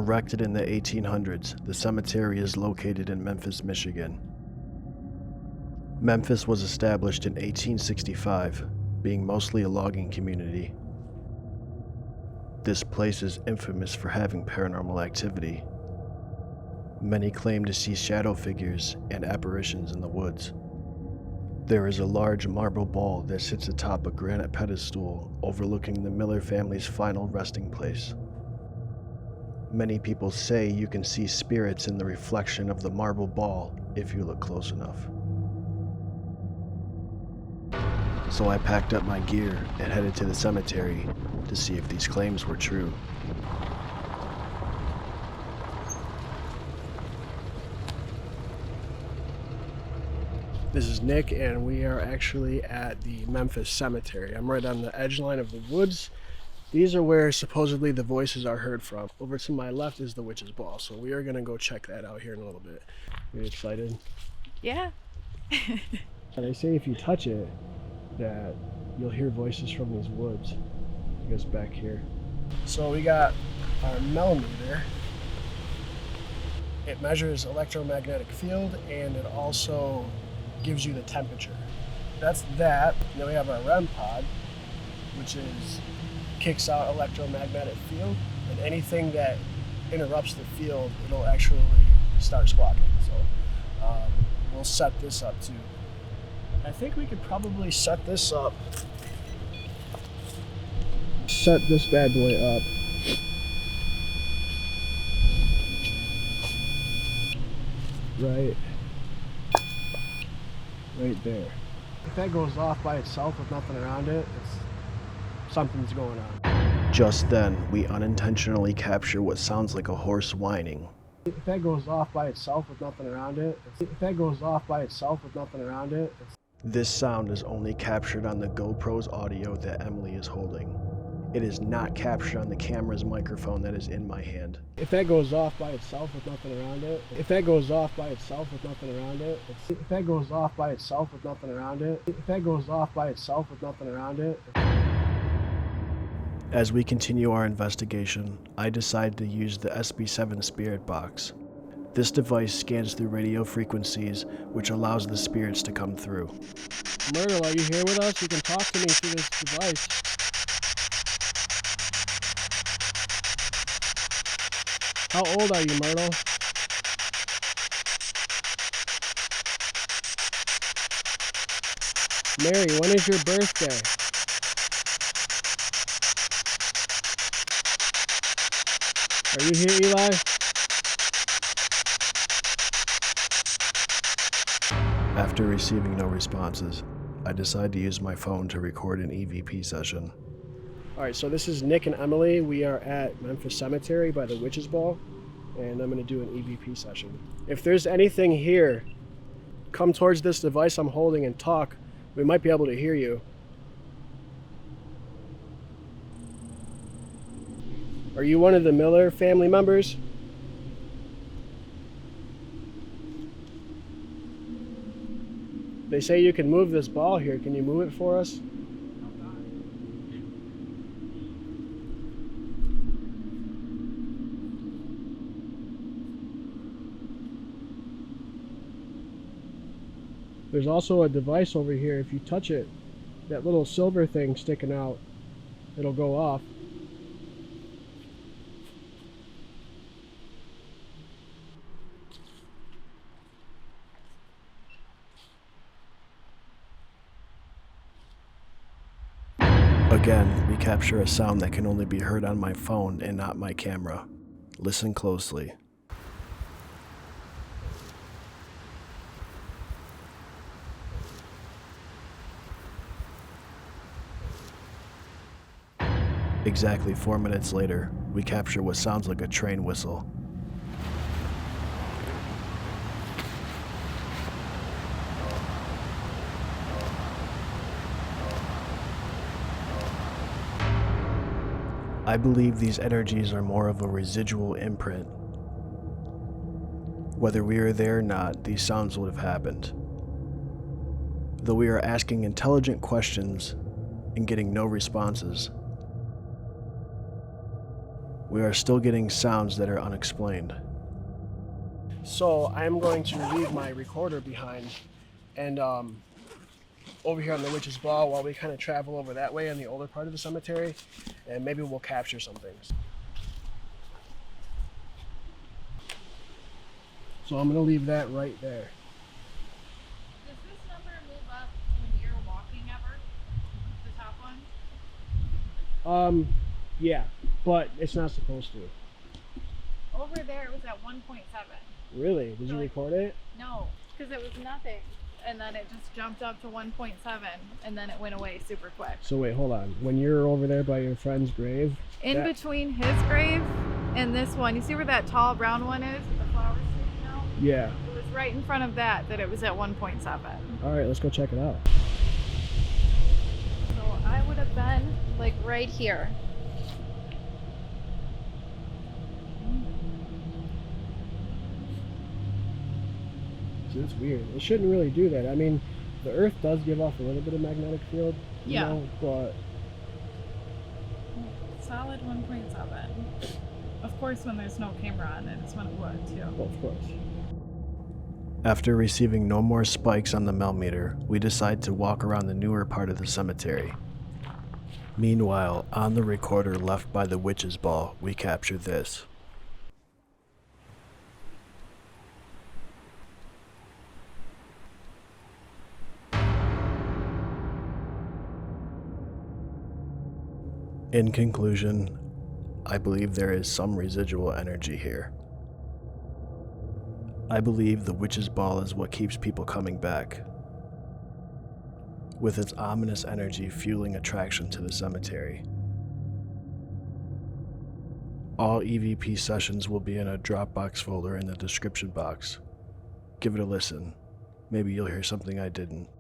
Erected in the 1800s, the cemetery is located in Memphis, Michigan. Memphis was established in 1865, being mostly a logging community. This place is infamous for having paranormal activity. Many claim to see shadow figures and apparitions in the woods. There is a large marble ball that sits atop a granite pedestal overlooking the Miller family's final resting place. Many people say you can see spirits in the reflection of the marble ball if you look close enough. So I packed up my gear and headed to the cemetery to see if these claims were true. This is Nick, and we are actually at the Memphis Cemetery. I'm right on the edge line of the woods. These are where supposedly the voices are heard from. Over to my left is the Witch's Ball, so we are going to go check that out here in a little bit. Are you excited? Yeah. They say if you touch it, that you'll hear voices from these woods. I guess back here. So we got our Mel-Meter. It measures electromagnetic field, and it also gives you the temperature. That's that. And then we have our Rem Pod, which kicks out electromagnetic field, and anything that interrupts the field, it'll actually start squawking. So we'll set this up too. I think we could probably set this up. Set this bad boy up. Right there. If that goes off by itself with nothing around it, something's going on. Just then, we unintentionally capture what sounds like a horse whining. If that goes off by itself with nothing around it, this sound is only captured on the GoPro's audio that Emily is holding. It is not captured on the camera's microphone that is in my hand. If that goes off by itself with nothing around it, As we continue our investigation, I decide to use the SB7 Spirit Box. This device scans through radio frequencies, which allows the spirits to come through. Myrtle, are you here with us? You can talk to me through this device. How old are you, Myrtle? Mary, when is your birthday? Are you here, Eli? After receiving no responses, I decide to use my phone to record an EVP session. Alright, so this is Nick and Emily. We are at Memphis Cemetery by the Witch's Ball, and I'm going to do an EVP session. If there's anything here, come towards this device I'm holding and talk. We might be able to hear you. Are you one of the Miller family members? They say you can move this ball here. Can you move it for us? There's also a device over here. If you touch it, that little silver thing sticking out, it'll go off. Again, we capture a sound that can only be heard on my phone and not my camera. Listen closely. Exactly 4 minutes later, we capture what sounds like a train whistle. I believe these energies are more of a residual imprint. Whether we are there or not, these sounds would have happened. Though we are asking intelligent questions and getting no responses. We are still getting sounds that are unexplained. So I'm going to leave my recorder behind and over here on the Witch's Ball while we kind of travel over that way in the older part of the cemetery, and maybe we'll capture some things. So I'm going to leave that right there. Does this number move up when you're walking ever? The top one? Yeah, but it's not supposed to. Over there it was at 1.7. Really? Did you record it? No, because it was nothing. And then it just jumped up to 1.7 and then it went away super quick. So wait, hold on. When you're over there by your friend's grave? In between his grave and this one, you see where that tall brown one is with the flowers sticking out? Yeah. It was right in front of that it was at 1.7. All right, let's go check it out. So I would have been like right here. It's weird. It shouldn't really do that. I mean, the Earth does give off a little bit of magnetic field, you know, but... Solid 1.7. Of course, when there's no camera on it, it's when it would, too. Well, of course. After receiving no more spikes on the Mel-Meter, we decide to walk around the newer part of the cemetery. Meanwhile, on the recorder left by the Witch's Ball, we capture this. In conclusion, I believe there is some residual energy here. I believe the Witch's Ball is what keeps people coming back, with its ominous energy fueling attraction to the cemetery. All EPB sessions will be in a Dropbox folder in the description box. Give it a listen. Maybe you'll hear something I didn't.